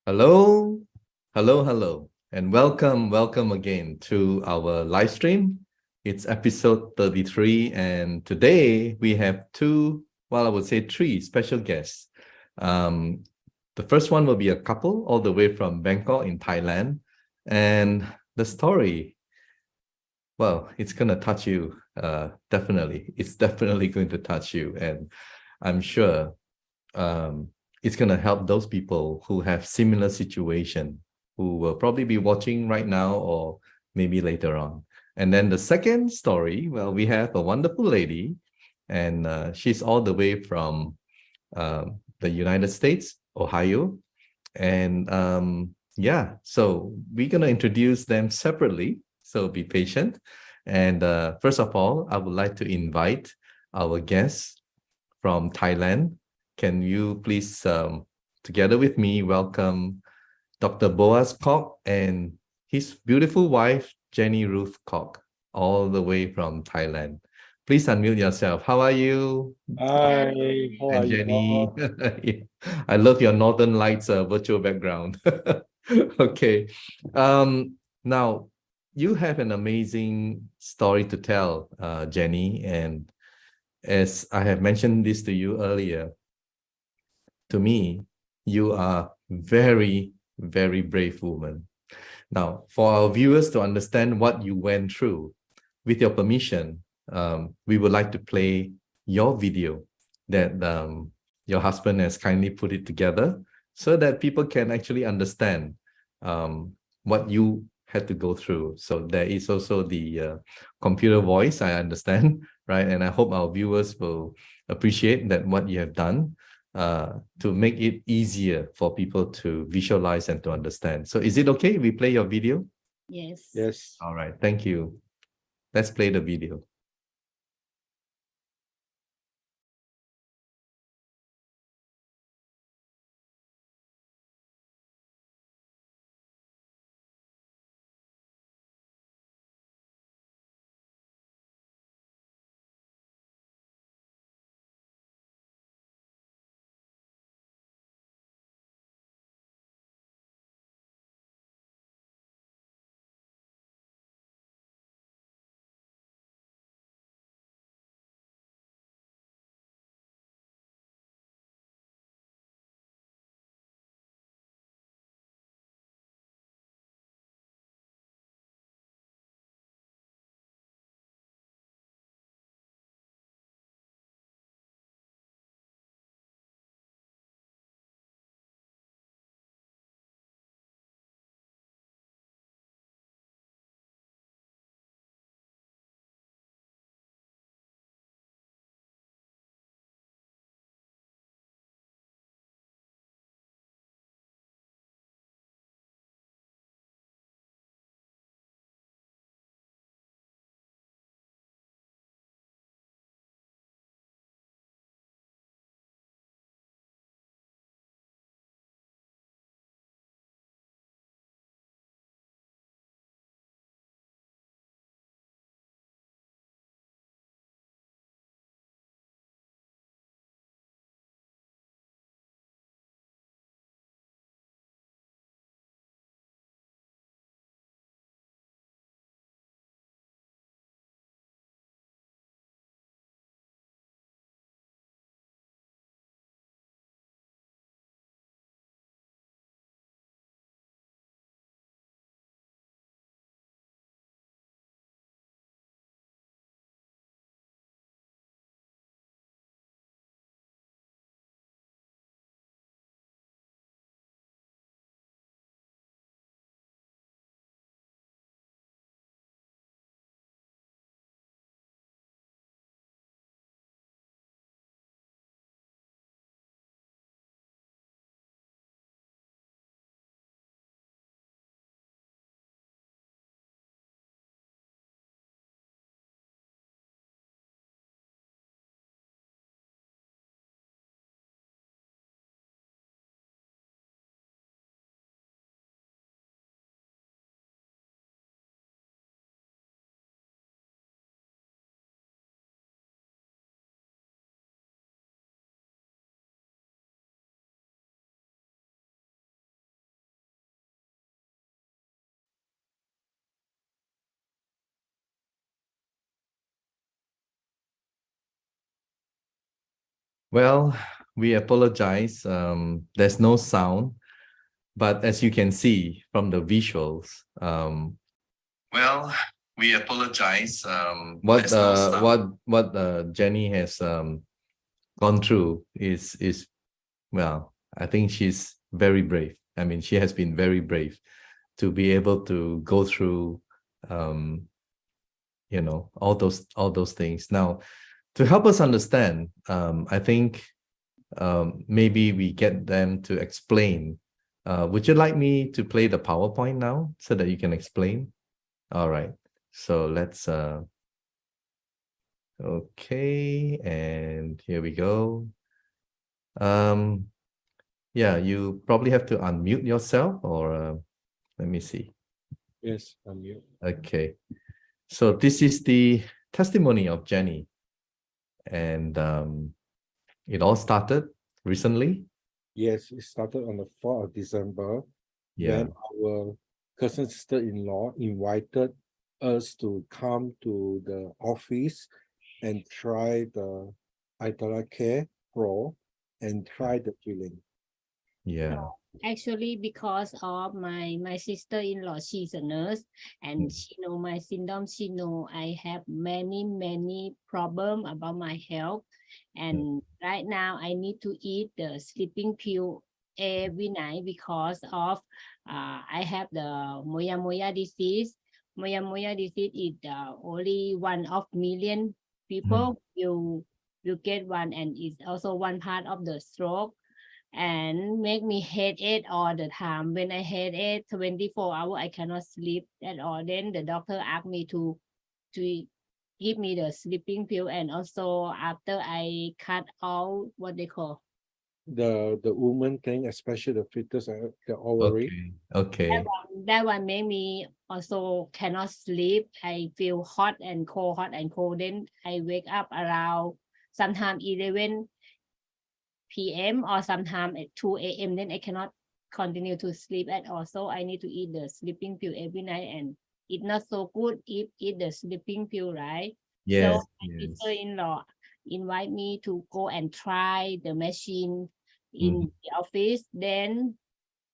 Hello, hello, and welcome again to our live stream. It's episode 33, and today we have I would say three special guests. Um, the first one will be a couple all the way from Bangkok in Thailand, and the story, well, it's gonna touch you. Definitely, it's definitely going to touch you, and I'm sure um, it's going to help those people who have similar situation who will probably be watching right now or maybe later on. And then the second story, well, we have a wonderful lady, and she's all the way from the United States, Ohio. And yeah, so we're going to introduce them separately. So be patient. And first of all, I would like to invite our guests from Thailand. Can you please, together with me, welcome Dr. Boaz Kok and his beautiful wife, Jenny Ruth Kok, all the way from Thailand. Please unmute yourself. How are you? Hi, how And are you Jenny, all? I love your Northern Lights virtual background. Okay. Now, you have an amazing story to tell, Jenny, and as I have mentioned this to you earlier, to me, you are very brave woman. Now, for our viewers to understand what you went through, with your permission, we would like to play your video that your husband has kindly put it together so that people can actually understand what you had to go through. So there is also the computer voice, I understand, right? And I hope our viewers will appreciate that what you have done to make it easier for people to visualize and to understand. So is it okay if we play your video? Yes. Yes. All right, thank you. Let's play the video. Well, we apologize. There's no sound, but as you can see from the visuals, well, we apologize. What Jenny has gone through is well, I think she's very brave. I mean, she has been very brave to be able to go through all those things. Now, to help us understand, I think maybe we get them to explain. Would you like me to play the PowerPoint now so that you can explain? All right. So let's okay, and here we go. Yeah, you probably have to unmute yourself, or let me see. Yes, unmute. Okay. So this is the testimony of Jenny, and it all started recently. Yes, it started on the 4th of December. Yeah. When our cousin sister-in-law invited us to come to the office and try the iTeracare Pro and try the filling. Yeah. Actually, because of my sister-in-law, she's a nurse, and she know my symptoms. She know I have many problem about my health, and right now I need to eat the sleeping pill every night because of I have the Moyamoya disease. Moyamoya disease is only one of million people will get one, and it's also one part of the stroke, and make me headache all the time. When I headache 24 hours, I cannot sleep at all. Then the doctor asked me to give me the sleeping pill, and also after I cut out what they call The woman thing, especially the fetus and the ovary. Okay. that one made me also cannot sleep. I feel hot and cold. Then I wake up around sometimes 11 p.m. or sometimes at 2 a.m. Then I cannot continue to sleep at all. So I need to eat the sleeping pill every night, and it's not so good if eat the sleeping pill, right? Yes. So my sister-in-law invite me to go and try the machine in the office. Then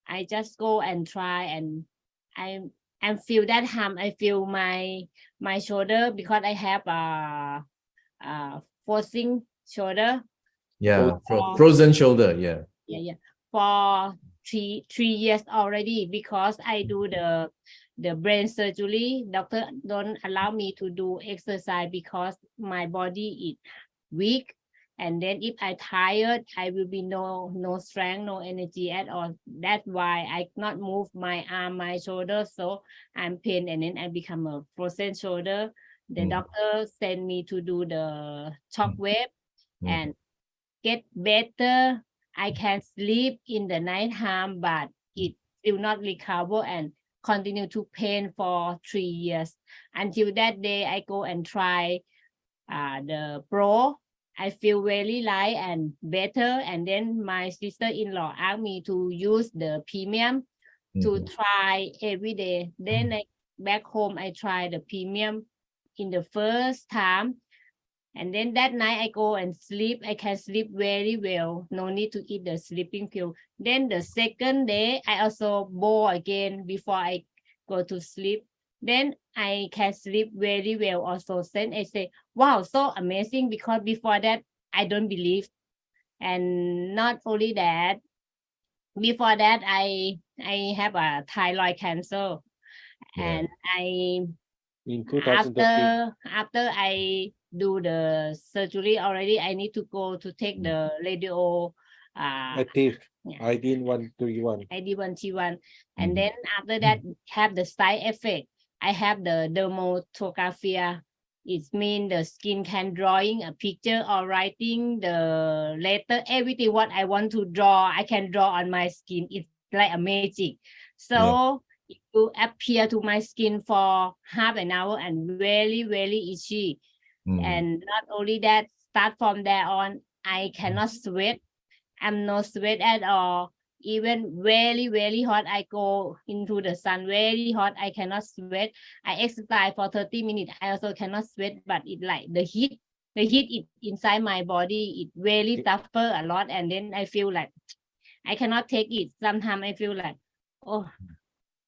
I just go and try, and I feel that harm. I feel my shoulder because I have forcing shoulder. Yeah. Frozen shoulder. Yeah. Yeah. For three years already, because I do the brain surgery. Doctor don't allow me to do exercise because my body is weak. And then if I tired, I will be no strength, no energy at all. That's why I cannot move my arm, my shoulder. So I'm pain, and then I become a frozen shoulder. The doctor sent me to do the shock wave and get better. I can sleep in the night time, but it will not recover and continue to pain for 3 years. Until that day, I go and try the Pro. I feel very light and better. And then my sister-in-law asked me to use the premium to try every day. Then back home, I try the premium in the first time. And then that night I go and sleep. I can sleep very well. No need to eat the sleeping pill. Then the second day, I also bowl again before I go to sleep. Then I can sleep very well also. Then I say, wow, so amazing, because before that, I don't believe. And not only that, before that, I have a thyroid cancer. And In 2013. after I do the surgery already, I need to go to take the radio Active ID131. ID1T1. And then after that, have the side effect. I have the dermatographia. It means the skin can drawing a picture or writing the letter, everything what I want to draw, I can draw on my skin. It's like a magic. So it will appear to my skin for half an hour and very itchy. And not only that, start from there on, I cannot sweat. I'm no sweat at all. Even very hot, I go into the sun, very hot, I cannot sweat. I exercise for 30 minutes, I also cannot sweat, but it like the heat the heat inside my body, it really suffer a lot, and then I feel like I cannot take it. Sometimes I feel like, oh,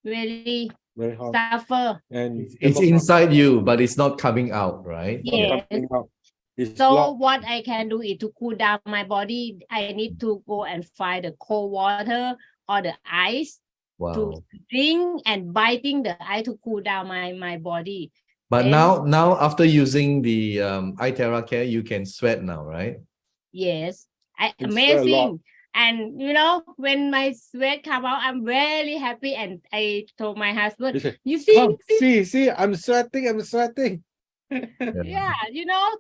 really Very hot. suffer. And It's inside you, but it's not coming out, right? Yes. coming out. It's So blocked. what I can do is to cool down my body. I need to go and find the cold water or the ice to Wow. drink and biting the ice to cool down my body. But Then- now after using the iTeracare, you can sweat now, right? Yes, Can sweat a lot. amazing. And when my sweat come out, I'm really happy. And I told my husband, You say, you see, come, see, I'm sweating. yeah,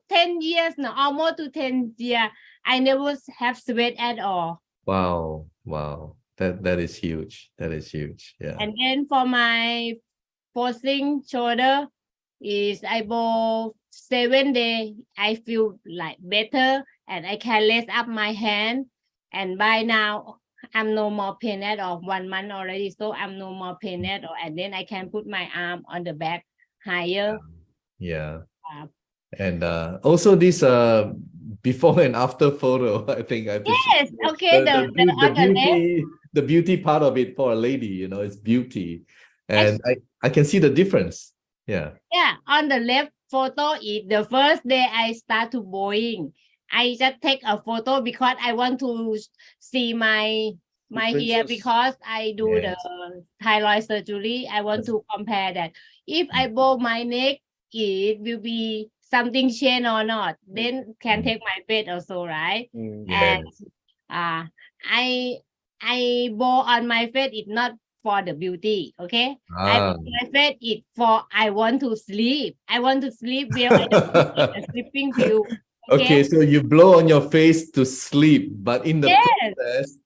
10 years now, almost to 10 years, I never have sweat at all. Wow. That is huge. That is huge. Yeah. And then for my forcing shoulder is about 7 days, I feel like better and I can lift up my hand. And by now, I'm no more pain at all. 1 month already, so I'm no more pain at all. And then I can put my arm on the back higher. Yeah. Uh, And also this before and after photo, I think I have to Yes, show you. okay, The on the beauty, the beauty part of it for a lady, it's beauty. And I can see the difference. Yeah. Yeah, on the left photo is the first day I start to bowing. I just take a photo because I want to see my ear Differences. because I do the Yes. thyroid surgery. I want to compare that. If I bow my neck, it will be something change or not. Then can take my bed also, right? Mm. Yes. And I bow on my face. It's not for the beauty, okay? I Ah. my face it for I want to sleep. I want to sleep well. I don't want to eat a sleeping pill. Okay, so you blow on your face to sleep, but in the Yes.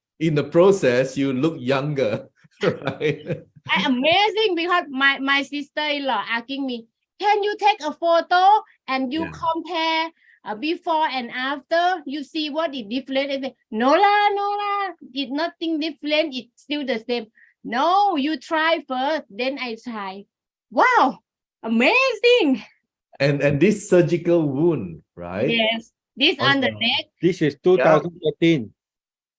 process, you look younger, right? Amazing because my sister-in-law asking me, can you take a photo and you Yeah. compare before and after? You see what is different? I say, no lah, it's nothing different. It's still the same. No, you try first. Then I try. Wow, amazing. And this surgical wound, right? Yes, this on the neck. This is 2013.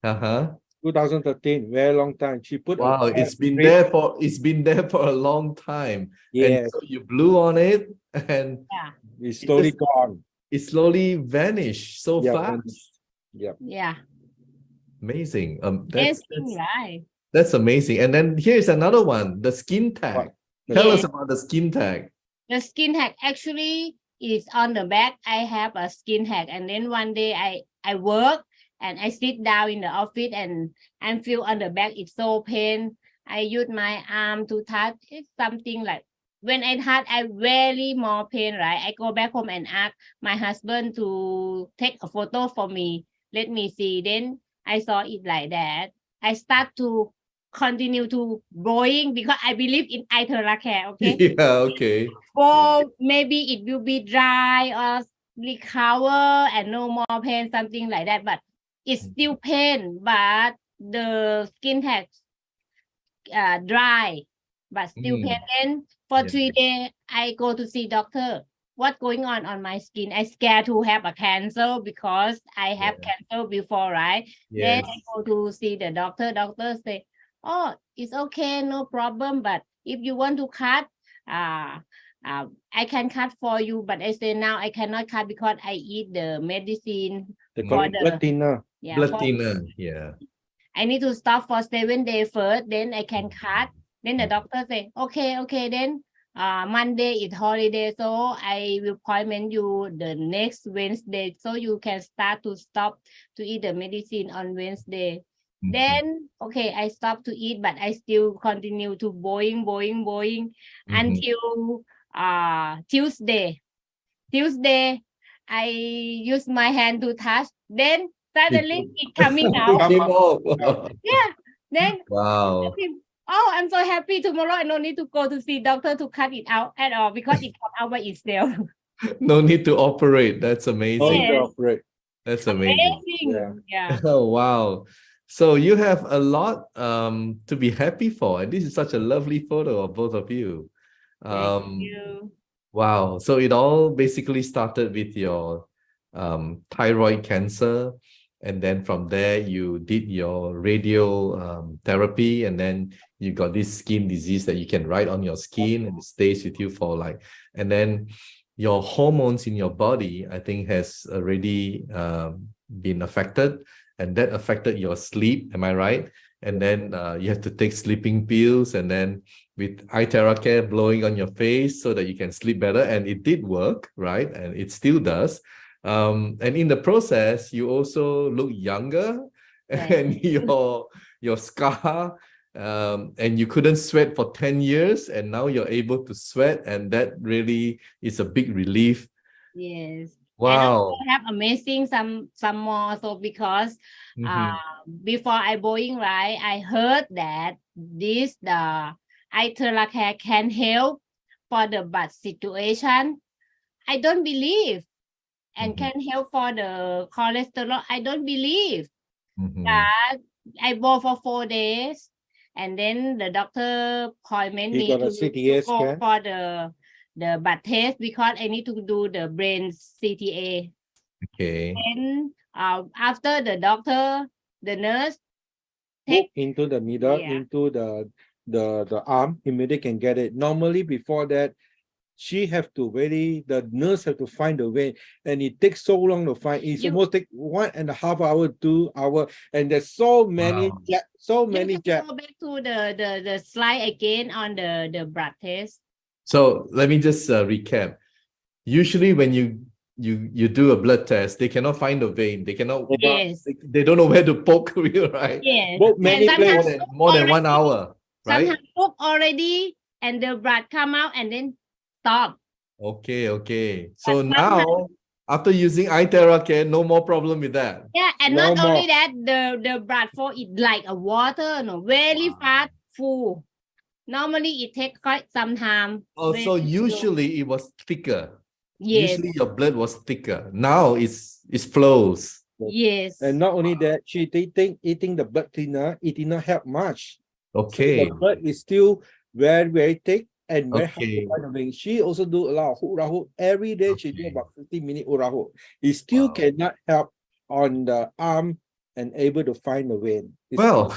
Uh-huh. 2013, very long time. She put Wow, a it's been strip. there for a long time. Yes, And so you blew on it and Yeah, it's slowly just- gone. it slowly vanished so Yeah, fast. yeah. Amazing. Amazing, right? That's amazing. And then here's another one, the skin tag. What? Tell us Yes. about the skin tag. The skin hack actually is on the back. I have a skin hack, and then one day I work and I sit down in the office and I feel on the back it's so pain. I use my arm to touch. It's something like when I touch, I really more pain, right? I go back home and ask my husband to take a photo for me. Let me see. Then I saw it like that. I start to continue to growing because I believe in iTeracare, okay? Yeah, okay. Or maybe it will be dry or recover and no more pain, something like that. But it's still pain, but the skin has dry, but still pain. Then for Yeah. 3 days, I go to see doctor. What's going on my skin? I scared to have a cancer because I have cancer before, right? Then Yes. I go to see the doctor. Doctor say, oh, it's okay, no problem. But if you want to cut, I can cut for you. But I say now I cannot cut because I eat the medicine. They Mm. call For it the- blood thinner. Yeah, Blood for- thinner. Yeah. I need to stop for 7 days first, then I can cut. Then the doctor say, okay, then Monday is holiday, so I will appointment you the next Wednesday, so you can start to stop to eat the medicine on Wednesday. Mhm. Then, okay, I stop to eat, but I still continue to boing Mhm. until Tuesday. Tuesday, I use my hand to touch, then suddenly it coming out. Came off. Yeah. Then Wow. oh, I'm so happy tomorrow I don't need to go to see doctor to cut it out at all because it come out by itself. No need to operate. That's Oh, amazing. Yes. they operate. That's amazing. Amazing. Yeah. Oh, wow. So you have a lot to be happy for. And this is such a lovely photo of both of you. Thank you. Wow. So it all basically started with your thyroid cancer. And then from there, you did your radio therapy, and then you got this skin disease that you can write on your skin and it stays with you for like, and then your hormones in your body, I think, has already been affected, and that affected your sleep. Am I right? And then you have to take sleeping pills, and then with iTeracare blowing on your face so that you can sleep better. And it did work, right? And it still does. And in the process, you also look younger, Right. and your scar, and you couldn't sweat for 10 years, and now you're able to sweat, and that really is a big relief. Yes. And Wow. also have amazing some more. So because before I going right, I heard that the iTeracare can help for the bad situation. I don't believe, and can help for the cholesterol. I don't believe that. I bought for 4 days, and then the doctor appointment You me got a to CTA go scan? for the blood test because I need to do the brain CTA. Okay. Then after the doctor, the nurse Hook take into the needle, Yeah. into the arm, immediately can get it. Normally before that, she have to the nurse have to find the vein, and it takes so long to find. It's You- almost take 1.5 hour, 2 hour, and there's so many Wow. you have to go back to the slide again on the blood test. So let me just recap. Usually when you do a blood test, they cannot find the vein. They cannot, Yes. they don't know where to poke you, right? Yes. Both And many sometimes places. More than 1 hour, right? sometimes poop already, and the blood come out and then stop. Okay. So But now, after using iTeracare, no more problem with that. Yeah, and No not only more. that, the blood flow is like a water, very Wow. fast, full. Normally it takes quite some time. Oh, so usually it was thicker. Yes. Usually your blood was thicker. Now it flows. Yes. And not only that, she eating the blood thinner, it did not help much. Okay. So the blood is still very thick and very hard Okay. to find the vein. She also do a lot of hula hoop. Every day she do Okay. about 15-minute hula hoop. It still Wow. cannot help on the arm and able to find the vein. Well,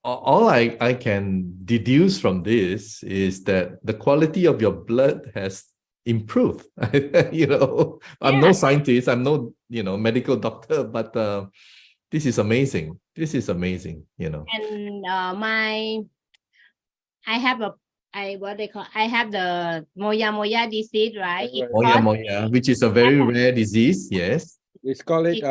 all I can deduce from this is that the quality of your blood has improved. I'm no Yeah. scientist, I'm no, medical doctor, but this is amazing. This is amazing, And I have I have the Moyamoya disease, right? Moyamoya, which is a very rare disease, yes. It's called it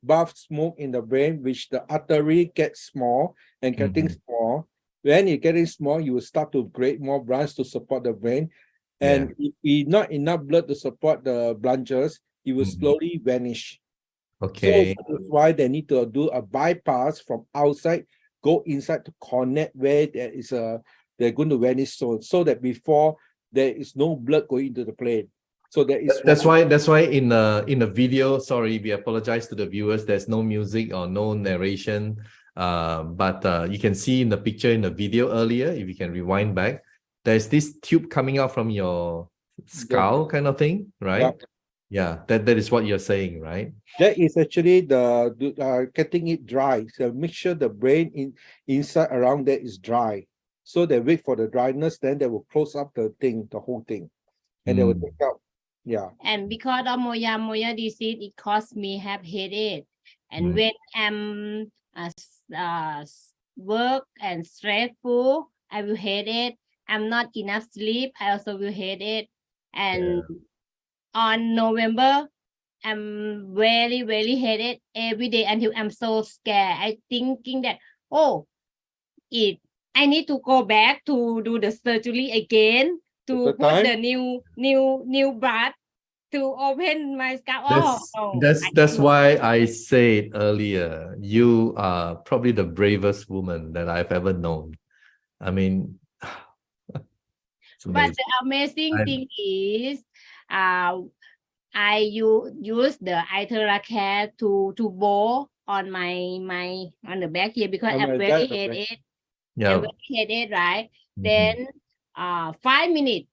buff smoke in the brain, which the artery gets small and getting small. When it getting small, you will start to create more branches to support the brain. And if not enough blood to support the branches, it will slowly vanish. Okay. So that's why they need to do a bypass from outside, go inside to connect where they're going to vanish so that before there is no blood going into the brain. So That's why in the video, sorry, we apologize to the viewers, there's no music or no narration, but you can see in the picture in the video earlier, if you can rewind back, there's this tube coming out from your skull kind of thing, right? Yeah, that is what you're saying, right? That is actually the getting it dry. So make sure the brain inside around there is dry. So they wait for the dryness, then they will close up the whole thing, and they will take out. Yeah. And because of Moyamoya disease, it caused me have headache. And when I'm work and stressful, I will headache. I'm not enough sleep, I also will headache. And on November, I'm very headache every day until I'm so scared. I thinking that, I need to go back to do the surgery again to put the new blood to open my scalp. That's why I said earlier, you are probably the bravest woman that I've ever known. I mean, it's amazing. But the amazing thing is, I use the iTeracare to bow on on the back here because I'm very headache. Yeah. I'm very headache, right? Then 5 minutes,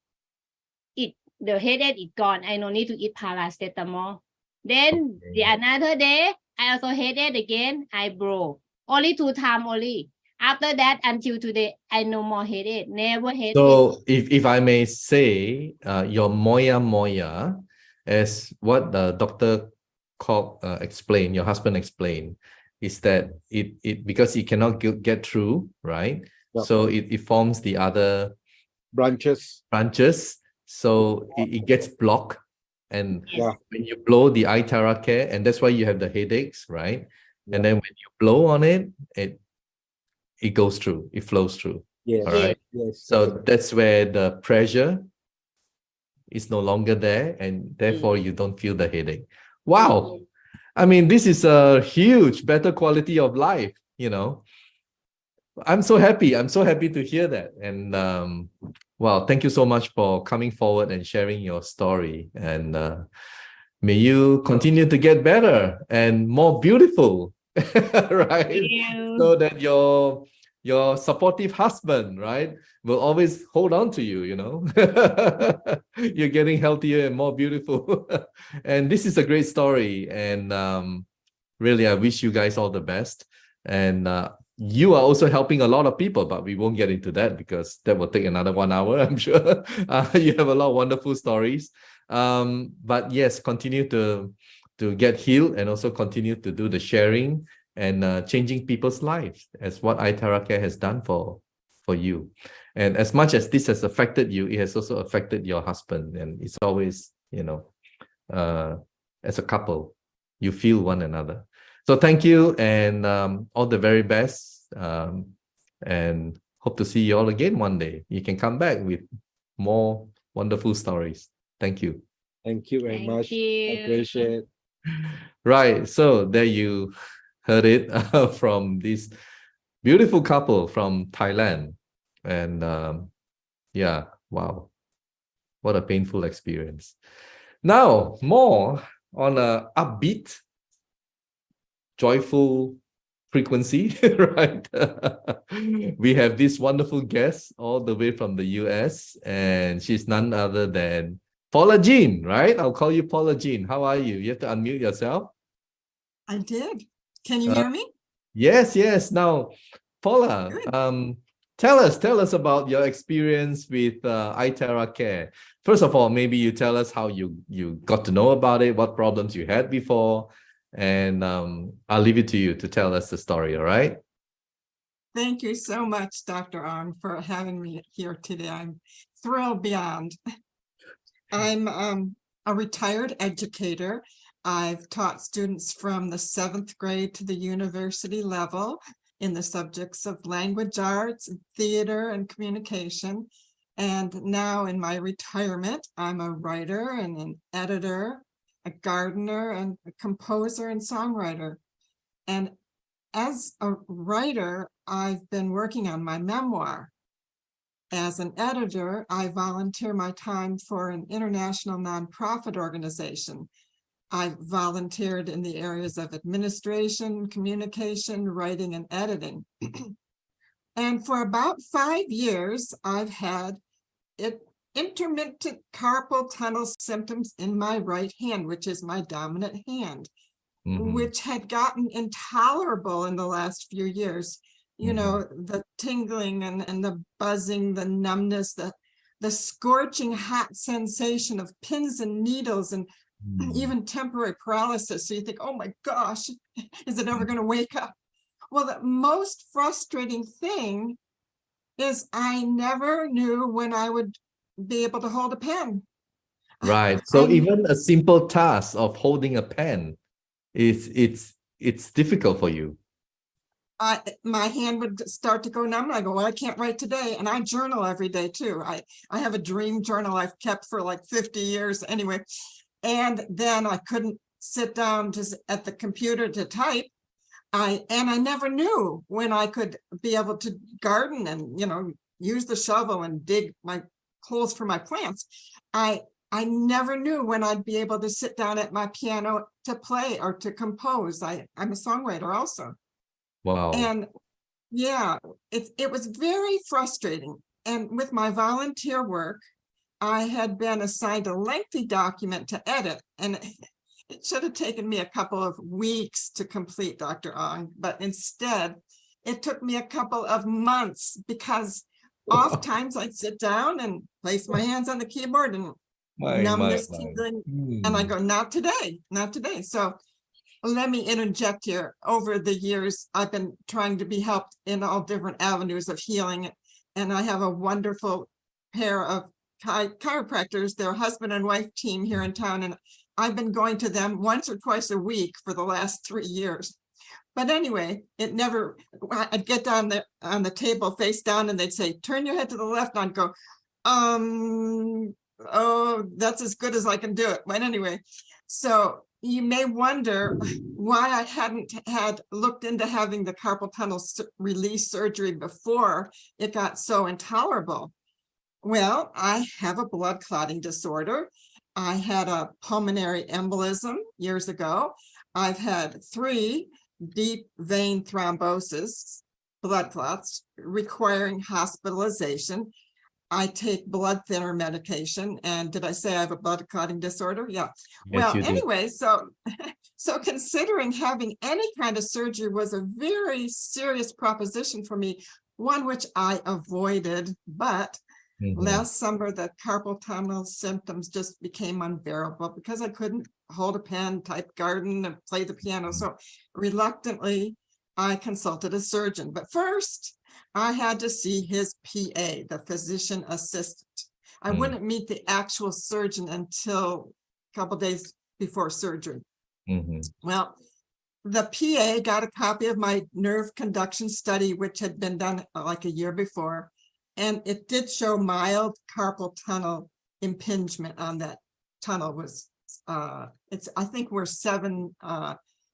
the headache is gone. I no need to eat paracetamol. Then the Okay. another day, I also headache again. I broke. Only 2 times only. After that, until today, I no more headache. Never headache. So if I may say, your Moyamoya, as what Dr. Kok explained, your husband explained, is that it because it cannot get through, right? Yep. So it forms the other Branches. branches, so it gets blocked, and Yes. Yeah. when you blow the iTeracare, and that's why you have the headaches, right? Yeah. And then when you blow on it, it goes through, it flows through. Yes. All right. Yes. So that's where the pressure is no longer there, and therefore you don't feel the headache. Wow. I mean, this is a huge, better quality of life, you know. I'm so happy. I'm so happy to hear that. And wow, thank you so much for coming forward and sharing your story. And may you continue to get better and more beautiful, right? Thank you. So that your supportive husband, right, will always hold on to you, you know. You're getting healthier and more beautiful. And this is a great story. And really, I wish you guys all the best. And you are also helping a lot of people, but we won't get into that because that will take another 1 hour, I'm sure. You have a lot of wonderful stories. But yes, continue to get healed and also continue to do the sharing and changing people's lives, as what iTeracare has done for you. And as much as this has affected you, it has also affected your husband. And it's always, you know, as a couple, you feel one another. So thank you, and all the very best. And hope to see you all again one day. You can come back with more wonderful stories. Thank you. Thank you very Thank much. I you. appreciate. Right. So there you heard it from this beautiful couple from Thailand. And yeah, wow. What a painful experience. Now, more on a upbeat, joyful frequency, right? We have this wonderful guest all the way from the US, and she's none other than Paula Greene, right? I'll call you Paula Greene. How are you? You have to unmute yourself. I did. Can you hear me? Yes, yes. Now, Paula, Good. tell us about your experience with iTeracare. First of all, maybe you tell us how you got to know about it, what problems you had before, and I'll leave it to you to tell us the story. All right? Thank you so much, Dr. Ong, for having me here today. I'm thrilled beyond. I'm a retired educator. I've taught students from the 7th grade to the university level in the subjects of language arts, theater, and communication. And now in my retirement, I'm a writer and an editor, a gardener, and a composer and songwriter. And as a writer, I've been working on my memoir. As an editor, I volunteer my time for an international nonprofit organization. I volunteered in the areas of administration, communication, writing, and editing. And for about 5 years, I've had intermittent carpal tunnel symptoms in my right hand, which is my dominant hand, which had gotten intolerable in the last few years. You know, the tingling and the buzzing, the numbness, the scorching hot sensation of pins and needles, and even temporary paralysis. So you think, oh my gosh, is it ever going to wake up? Well, the most frustrating thing is I never knew when I would be able to hold a pen. Right. So even a simple task of holding a pen it's difficult for you. My hand would start to go numb. I go, well, I can't write today. And I journal every day too. I have a dream journal I've kept for like 50 years anyway. And then I couldn't sit down just at the computer to type. I never knew when I could be able to garden and, you know, use the shovel and dig my holes for my plants. I never knew when I'd be able to sit down at my piano to play or to compose. I'm a songwriter also. Wow. And yeah, it was very frustrating. And with my volunteer work, I had been assigned a lengthy document to edit, and It should have taken me a couple of weeks to complete, Dr. Ong, but instead it took me a couple of months because oftentimes I'd sit down and place my hands on the keyboard and numbness tingling, and I go, not today, not today. So let me interject here. Over the years, I've been trying to be helped in all different avenues of healing, and I have a wonderful pair of chiropractors, their husband and wife team here in town, and I've been going to them once or twice a week for the last 3 years. But anyway, it never, I'd get down there on the table face down and they'd say, turn your head to the left. And I'd go, oh, that's as good as I can do it. But anyway, so you may wonder why I hadn't looked into having the carpal tunnel release surgery before it got so intolerable. Well, I have a blood clotting disorder. I had a pulmonary embolism years ago. I've had 3 deep vein thrombosis, blood clots, requiring hospitalization. I take blood thinner medication. And did I say I have a blood clotting disorder? Yeah. Yes, well, anyway, so considering having any kind of surgery was a very serious proposition for me, one which I avoided, but last summer, the carpal tunnel symptoms just became unbearable because I couldn't hold a pen, type garden, and play the piano. So reluctantly, I consulted a surgeon. But first, I had to see his PA, the physician assistant. I wouldn't meet the actual surgeon until a couple days before surgery. Well, the PA got a copy of my nerve conduction study, which had been done like a year before. And it did show mild carpal tunnel impingement on that tunnel. Was it's, I think, where 7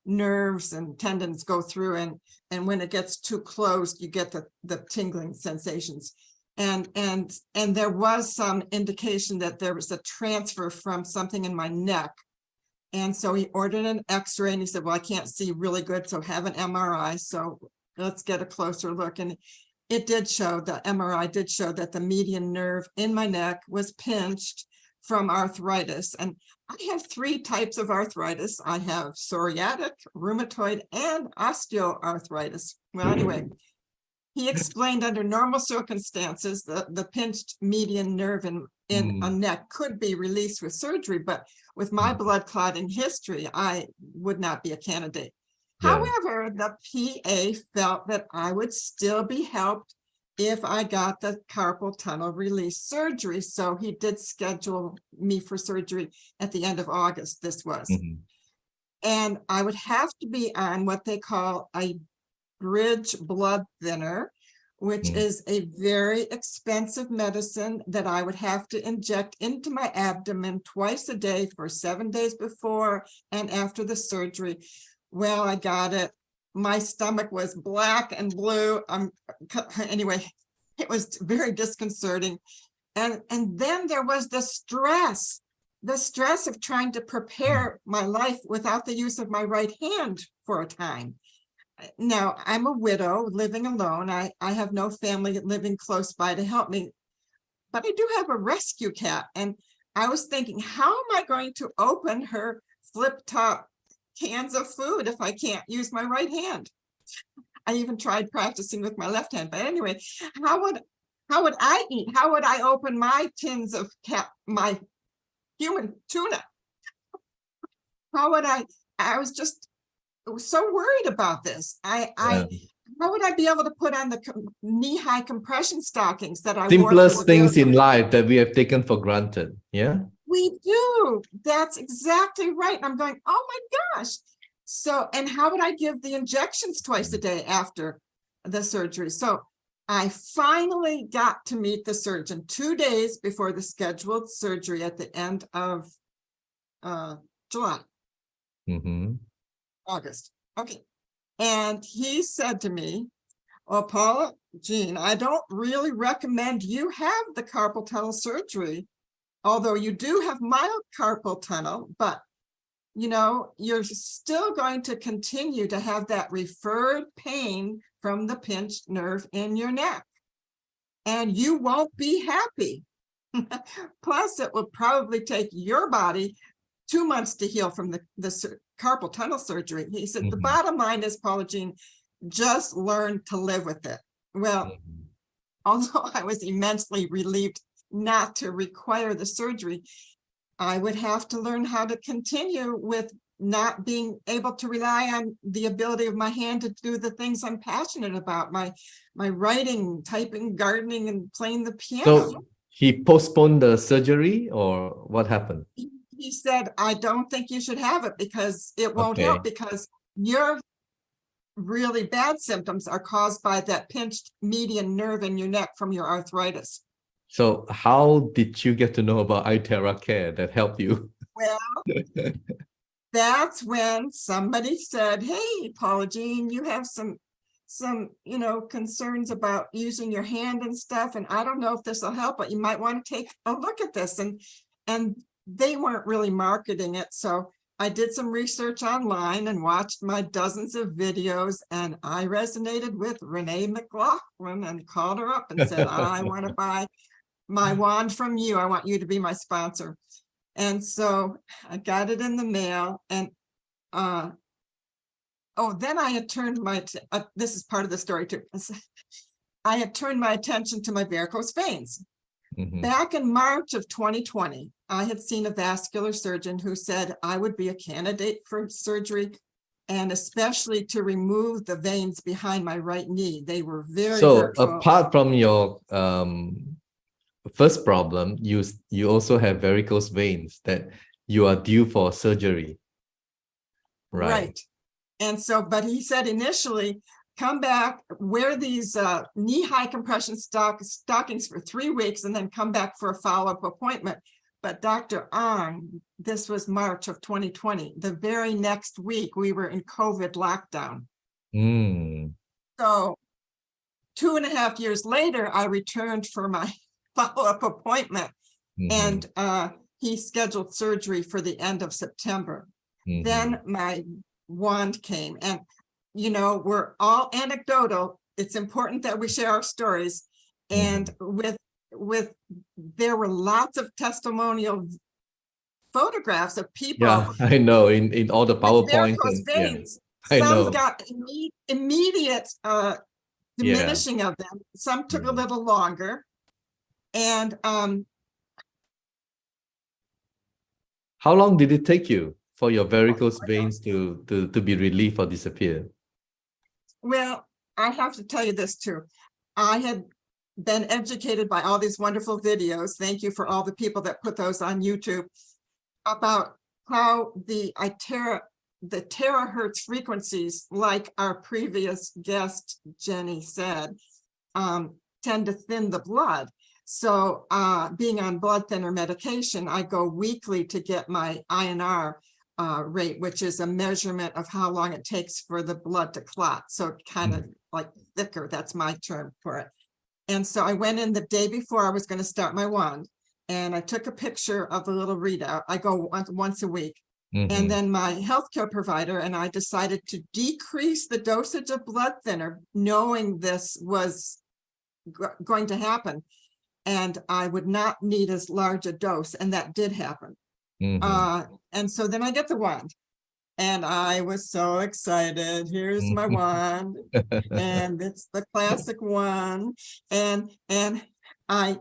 nerves and tendons go through, and when it gets too closed, you get the tingling sensations. And there was some indication that there was a transfer from something in my neck. And so he ordered an X-ray, and he said, well, I can't see really good, so have an MRI. So let's get a closer look. And it did show, the MRI did show that the median nerve in my neck was pinched from arthritis. And I have 3 types of arthritis. I have psoriatic, rheumatoid, and osteoarthritis. Well, anyway, he explained under normal circumstances, the pinched median nerve in a neck could be released with surgery, but with my blood clotting history, I would not be a candidate. However, the PA felt that I would still be helped if I got the carpal tunnel release surgery. So he did schedule me for surgery at the end of August, this was. And I would have to be on what they call a bridge blood thinner, which is a very expensive medicine that I would have to inject into my abdomen twice a day for 7 days before and after the surgery. Well, I got it. My stomach was black and blue. Anyway, it was very disconcerting. And then there was the stress of trying to prepare my life without the use of my right hand for a time. Now, I'm a widow living alone. I have no family living close by to help me, but I do have a rescue cat. And I was thinking, how am I going to open her flip top cans of food if I can't use my right hand? I even tried practicing with my left hand. But anyway, how would I eat? How would I open my tins of my human tuna? How would I was just so worried about this. How would I be able to put on the knee-high compression stockings that I wore? Simplest things in life that we have taken for granted. Yeah. We do. That's exactly right. And I'm going, oh my gosh. So, and how would I give the injections twice a day after the surgery? So I finally got to meet the surgeon 2 days before the scheduled surgery at the end of July. August. Okay. And he said to me, well, Paula, Jean, I don't really recommend you have the carpal tunnel surgery, although you do have mild carpal tunnel, but you know, you're still going to continue to have that referred pain from the pinched nerve in your neck, and you won't be happy. Plus, it will probably take your body 2 months to heal from the carpal tunnel surgery. He said, the bottom line is, Paula Jean, just learn to live with it. Well, although I was immensely relieved not to require the surgery, I would have to learn how to continue with not being able to rely on the ability of my hand to do the things I'm passionate about, my writing, typing, gardening, and playing the piano. So he postponed the surgery, or what happened? He said, I don't think you should have it because it won't Okay. help, because your really bad symptoms are caused by that pinched median nerve in your neck from your arthritis. So how did you get to know about iTeracare that helped you? Well, that's when somebody said, hey, Paula Jean, you have some concerns about using your hand and stuff, and I don't know if this will help, but you might want to take a look at this. And they weren't really marketing it, so I did some research online and watched my dozens of videos, and I resonated with Renee McLaughlin and called her up and said, I want to buy my wand from you. I want you to be my sponsor. And so I got it in the mail, and then I had turned this is part of the story too. I had turned my attention to my varicose veins. Back in March of 2020, I had seen a vascular surgeon who said I would be a candidate for surgery, and especially to remove the veins behind my right knee. They were very hurtful. Apart from your first problem, you also have varicose veins that you are due for surgery, right? And so, but he said initially, come back, wear these knee-high compression stockings for 3 weeks, and then come back for a follow-up appointment. But Dr. Ong, this was March of 2020. The very next week, we were in COVID lockdown. So 2.5 years later, I returned for my follow-up appointment, and he scheduled surgery for the end of September. Then my wand came, and we're all anecdotal. It's important that we share our stories. And there were lots of testimonial photographs of people. Yeah, I know, in all the PowerPoints. Veins. I know. Some got immediate diminishing of them. Some took a little longer. And how long did it take you for your varicose veins to be relieved or disappear? Well, I have to tell you this too. I had been educated by all these wonderful videos. Thank you for all the people that put those on YouTube, about how the terahertz frequencies, like our previous guest Jenny said, tend to thin the blood. So being on blood thinner medication, I go weekly to get my INR rate, which is a measurement of how long it takes for the blood to clot. So kind of like thicker, that's my term for it. And so I went in the day before I was going to start my wand, and I took a picture of the little readout. I go once a week. And then my healthcare provider and I decided to decrease the dosage of blood thinner, knowing this was going to happen, and I would not need as large a dose, and that did happen. And so then I get the wand, and I was so excited. Here's my wand, and it's the classic one. And I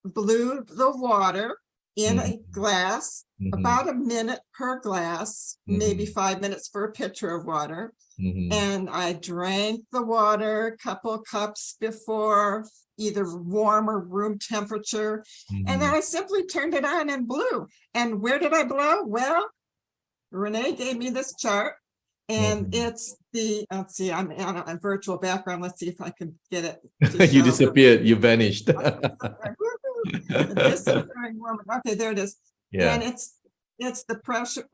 blew the water in a glass, about a minute per glass, maybe 5 minutes for a pitcher of water. And I drank the water a couple cups before, either warm or room temperature. And then I simply turned it on and blew. And where did I blow? Well, Renee gave me this chart, and it's the, let's see, I'm on a virtual background. Let's see if I can get it. You disappeared, you vanished. Disappearing woman. Okay, there it is. Yeah. And it's the pressure,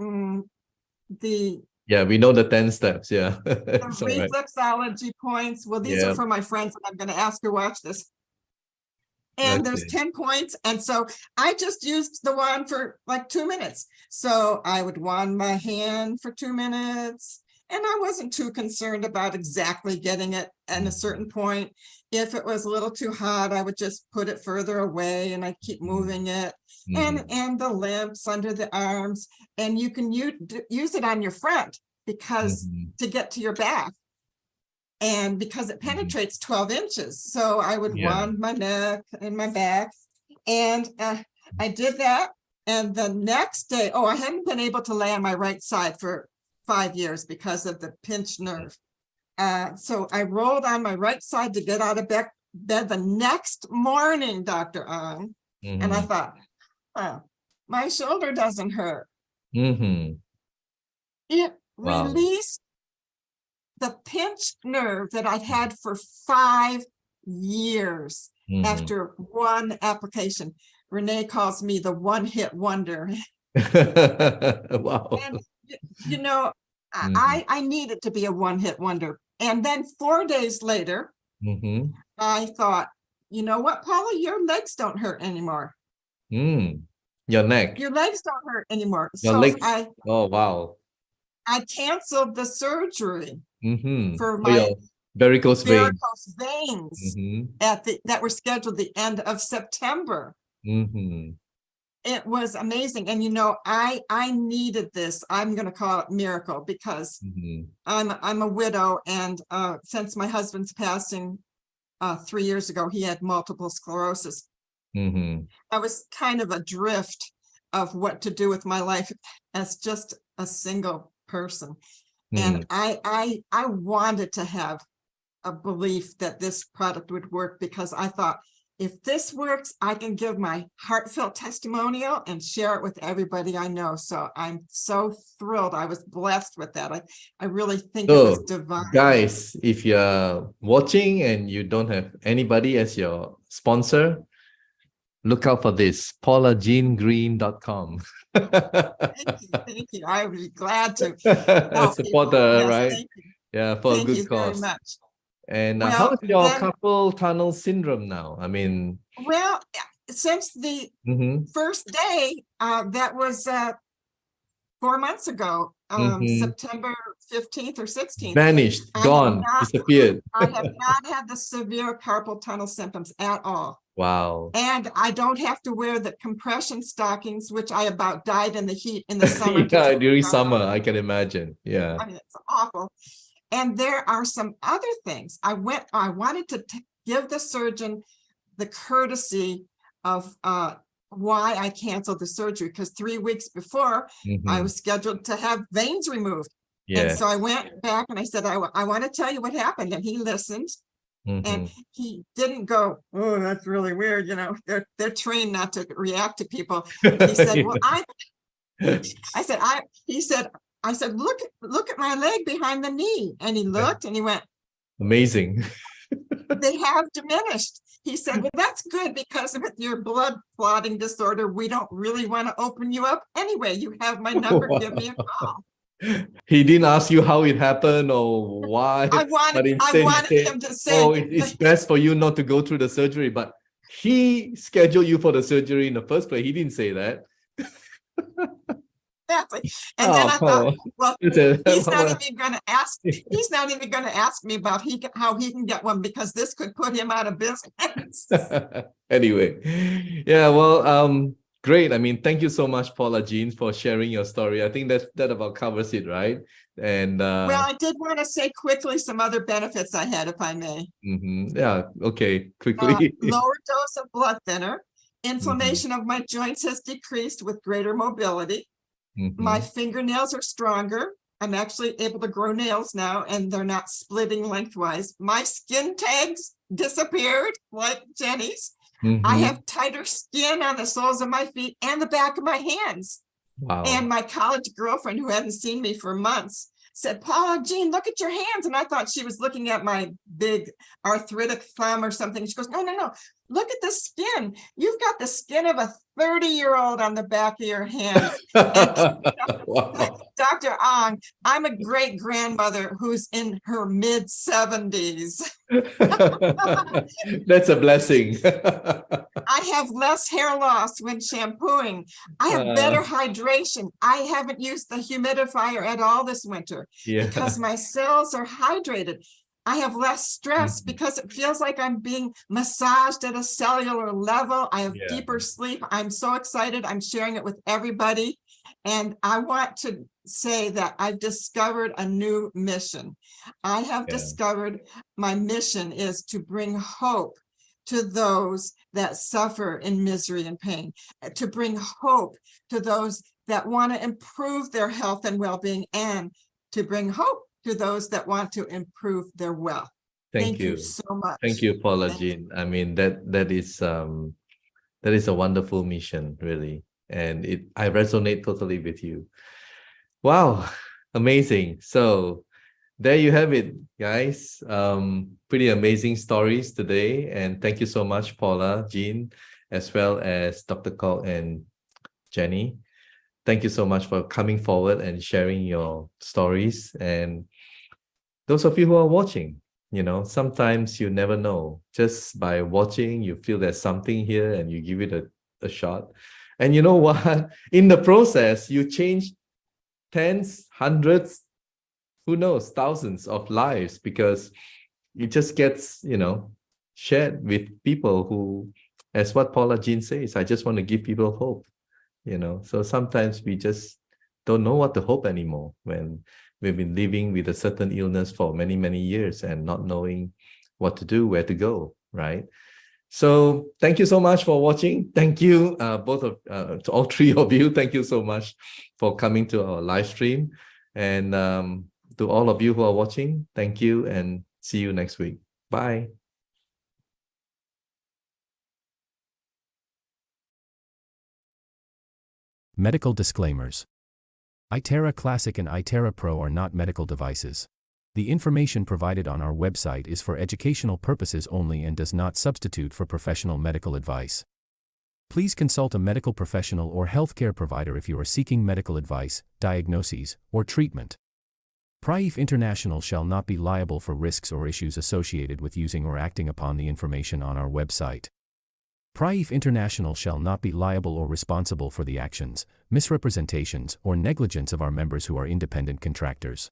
yeah, we know the 10 steps. Yeah. the reflexology points. Well, these are for my friends, and I'm going to ask her watch this. And there's 10 points. And so I just used the wand for like 2 minutes. So I would wand my hand for 2 minutes, And I wasn't too concerned about exactly getting it at a certain point. If it was a little too hot, I would just put it further away and I'd keep moving it. And the lamps under the arms, and you can use it on your front because to get to your back. And because it penetrates 12 inches. So I would wand my neck and my back. And I did that. And the next day, I hadn't been able to lay on my right side for 5 years because of the pinched nerve. So I rolled on my right side to get out of bed the next morning, Dr. Ong. And I thought, my shoulder doesn't hurt. It released the pinched nerve that I'd had for 5 years after one application. Renee calls me the one-hit wonder. Wow. And, you know, I needed to be a one-hit wonder. And then 4 days later, I thought, you know what, Paula, your legs don't hurt anymore. Your neck. Your legs don't hurt anymore. Your so legs. Oh, wow. I canceled the surgery for your my varicose veins that were scheduled the end of September. It was amazing. And, you know, I needed this. I'm going to call it miracle because I'm a widow. And since my husband's passing 3 years ago, he had multiple sclerosis. I was kind of adrift of what to do with my life as just a single person. And I wanted to have a belief that this product would work because I thought, if this works, I can give my heartfelt testimonial and share it with everybody I know. So I'm so thrilled. I was blessed with that. I really think it was divine. Guys, if you're watching and you don't have anybody as your sponsor, look out for this, paulajeangreen.com. Thank you. I would be glad to support her, right? Yeah, for a good cause. Very much. And how is your carpal tunnel syndrome now? I mean, well, since the first day, that was 4 months ago, September 15th or 16th. Vanished, gone, disappeared. I have not had the severe carpal tunnel symptoms at all. Wow. And I don't have to wear the compression stockings, which I about died in the heat in the summer. During summer, I can imagine. Yeah. I mean, it's awful. And there are some other things. I wanted to give the surgeon the courtesy of why I canceled the surgery, because 3 weeks before I was scheduled to have veins removed. And so I went back and I said, I want to tell you what happened. And he listened. And he didn't go, oh, that's really weird. You know, they're trained not to react to people. He said, well, I said, look at my leg behind the knee. And he looked and he went, amazing. They have diminished. He said, well, that's good because with your blood clotting disorder, we don't really want to open you up. Anyway, you have my number. Give me a call. He didn't ask you how it happened or why. I wanted him to say, oh, it's best for you not to go through the surgery, but he scheduled you for the surgery in the first place. He didn't say that. Exactly. And then I thought, well, he's not even going to ask. He's not even going to ask me about how he can get one because this could put him out of business. Anyway, yeah, well, great. I mean, thank you so much, Paula Jean, for sharing your story. I think that about covers it, right? And well, I did want to say quickly some other benefits I had, if I may. Yeah. Okay. Quickly. Lower dose of blood thinner. Inflammation of my joints has decreased with greater mobility. My fingernails are stronger. I'm actually able to grow nails now, and they're not splitting lengthwise. My skin tags disappeared like Jenny's. I have tighter skin on the soles of my feet and the back of my hands. Wow. And my college girlfriend, who hadn't seen me for months, said, Paula Jean, look at your hands. And I thought she was looking at my big arthritic thumb or something. She goes, no. look at the skin. You've got the skin of a 30-year-old on the back of your hands. Wow. Dr. Ong, I'm a great grandmother who's in her mid 70s. That's a blessing. I have less hair loss when shampooing. I have better hydration. I haven't used the humidifier at all this winter because Yeah. my cells are hydrated. I have less stress Mhm. because it feels like I'm being massaged at a cellular level. I have Yeah. deeper sleep. I'm so excited. I'm sharing it with everybody. And I want to say that I've discovered a new mission. I have Yeah. discovered my mission is to bring hope to those that suffer in misery and pain, to bring hope to those that want to improve their health and well-being, and to bring hope to those that want to improve their wealth. Thank Thank you you. so much. Thank you, Paula Thank you. Jean. I mean, that is a wonderful mission, really. And I resonate totally with you. Wow, amazing. So there you have it, guys. Pretty amazing stories today. And thank you so much, Paula, Jean, as well as Dr. Kok and Jenny. Thank you so much for coming forward and sharing your stories. And those of you who are watching, sometimes you never know. Just by watching, you feel there's something here and you give it a shot. And you know what? In the process, you change tens, hundreds, who knows, thousands of lives, because it just gets, shared with people who, as what Paula Jean says, I just want to give people hope, So sometimes we just don't know what to hope anymore when we've been living with a certain illness for many, many years and not knowing what to do, where to go, right? So thank you so much for watching. Thank you, to all three of you. Thank you so much for coming to our live stream. And to all of you who are watching, thank you and see you next week. Bye. Medical disclaimers. iTerra Classic and iTerra Pro are not medical devices. The information provided on our website is for educational purposes only and does not substitute for professional medical advice. Please consult a medical professional or healthcare provider if you are seeking medical advice, diagnoses, or treatment. Prife International shall not be liable for risks or issues associated with using or acting upon the information on our website. Prife International shall not be liable or responsible for the actions, misrepresentations, or negligence of our members who are independent contractors.